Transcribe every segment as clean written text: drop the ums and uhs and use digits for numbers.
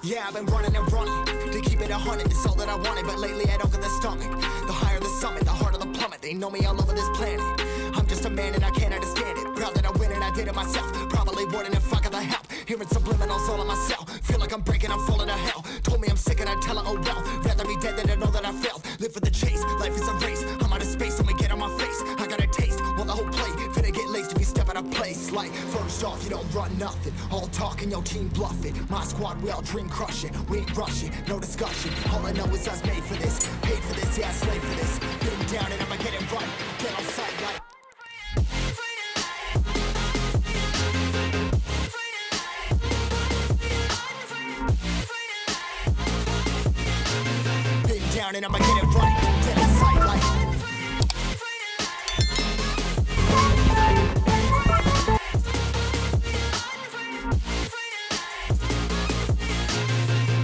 Yeah, I've been running and running to keep it 100, it's all that I wanted. But lately I don't get the stomach. The higher the summit, the harder the plummet. They know me all over this planet. I'm just a man and I can't understand it. Proud that I win and I did it myself. Probably wouldn't if I got the help. Hearing subliminals all on myself. Feel like I'm breaking, I'm falling to hell. Told me I'm sick and I tell her, oh well. Rather be dead than to know that I failed. Live for the chase, life is a race. I'm out of space, I'ma get on my face. I got a taste, well the whole plate finna get laced if you step out of place. Like, first off, you don't run nothing. All talk and your team bluff it. My squad, we all dream crushing. We ain't rushing, no discussion. All I know is I was made for this. Paid for this, yeah, I slaved for this. Been down and I'ma get it right. Get on sight like down and I'ma get it right. Get on sight like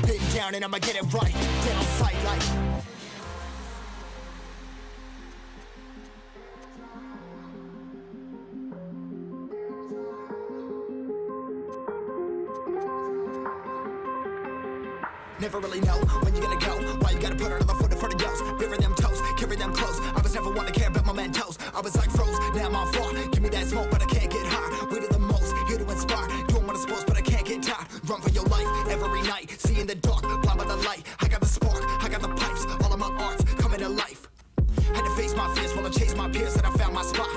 been down and I'ma get it right. Get on sight like never really know when you're gonna go. Why you gotta put another foot in front of yours? Bury them toes, carry them close. I was never one to care about my mentos. I was like froze, now I'm on far. Give me that smoke, but I can't get high. We do the most, here to inspire. Doing what I'm supposed, but I can't get tired. Run for your life every night. See in the dark, blind by the light. I got the spark, I got the pipes. All of my arts coming to life. Had to face my fears while I chased my peers, and I found my spot.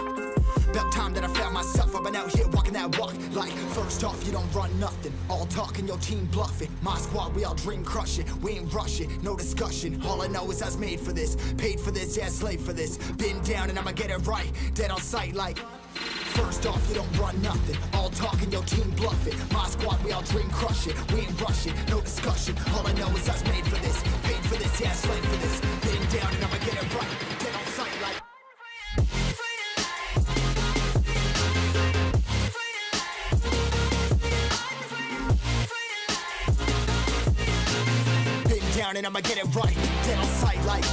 About time that I found myself. I've been out here walking that walk. Like, first off, you don't run nothing. All talk and your team bluffing. My squad, we all dream crushing. We ain't rushing, no discussion. All I know is I was made for this. Paid for this, yeah, slave for this. Been down and I'ma get it right. Dead on sight like first off, you don't run nothing. All talk and your team bluffing. My squad, we all dream crushing. We ain't rushing, no discussion. All I know is I was made for this. Paid for this, yeah, slave for this. Been down and I'ma get it right. Dead on sight like down and I'ma get it right. Dead on sight like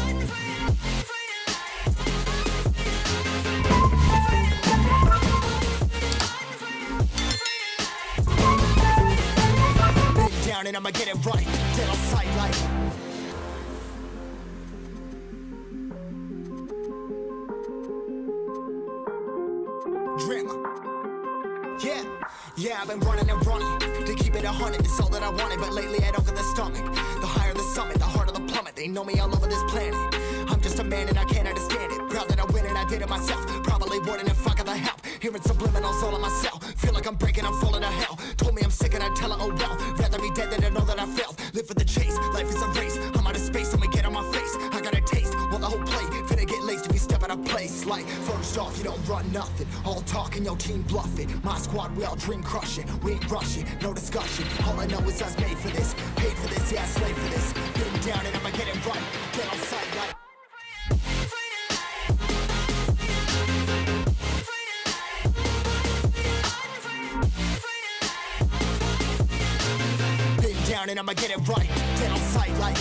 been down and I'ma get it right. Dead on sight like Drama. Yeah, I've been running and running to keep it 100, it's all that I wanted. But lately I don't get the stomach. The higher the summit, the harder the plummet. They know me all over this planet. I'm just a man and I can't understand it. Proud that I win and I did it myself. Probably wouldn't if I got the help. Hearing subliminals all on myself. Feel like I'm breaking, I'm falling to hell. Told me I'm sick and I tell her, oh well. Rather be dead than to know that I failed. Live for the chase, life is a race. I'm out of space, I'ma get on my face. I got a taste, well the whole plate finna get laced if you step out of place. Like, first off, you don't run nothing. All talk and your team bluffing. My squad, we all dream crushing. We ain't rushing, no discussion. All I know is I was made for this. Paid for this, yeah, I slaved for this. Been down and I'ma get it right. Get on sight like been down and I'ma get it right. Get on sight like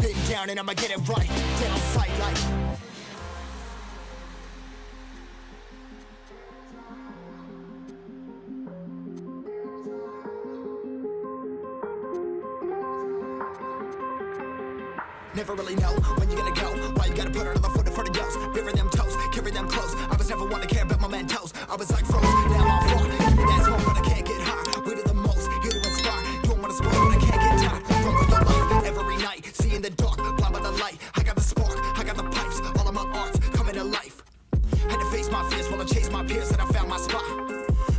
been down and I'ma get it right. Get on sight like never really know when you're gonna go. Why you gotta put another foot in front of yours? Bury them toes, carry them close. I was never one to care about my mentos. I was like froze, now I'm on far. Give me that smoke, but I can't get high. We do the most, here to inspire. Doing what I'm supposed, but I can't get tired. Run for your life every night. See in the dark, blind by the light. I got the spark, I got the pipes. All of my arts coming to life. Had to face my fears while I chased my peers, and I found my spot.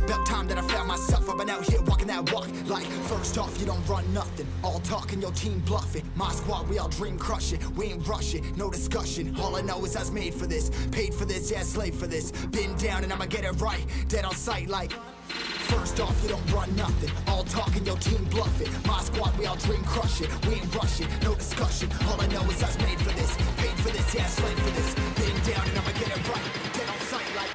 About time that I found myself. I've been out here walking that walk. Like, first off, you don't run nothing. All talk and your team bluffing. My squad, we all dream crushing. We ain't rushing, no discussion. All I know is I was made for this. Paid for this, yeah, slave for this. Been down and I'ma get it right. Dead on sight like first off, you don't run nothing. All talk and your team bluffing. My squad, we all dream crushing. We ain't rushing, no discussion. All I know is I was made for this. Paid for this, yeah, slave for this. Been down and I'ma get it right. Dead on sight like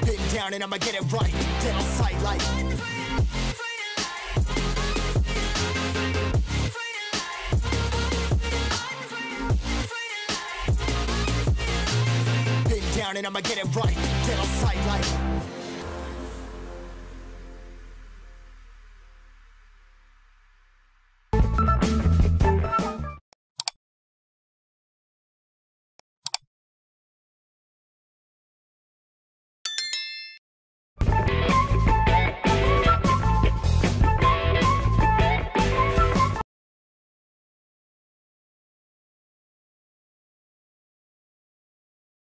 been down and I'ma get it right. dead on sight like. Been down and I'ma get it right, dead on sight like.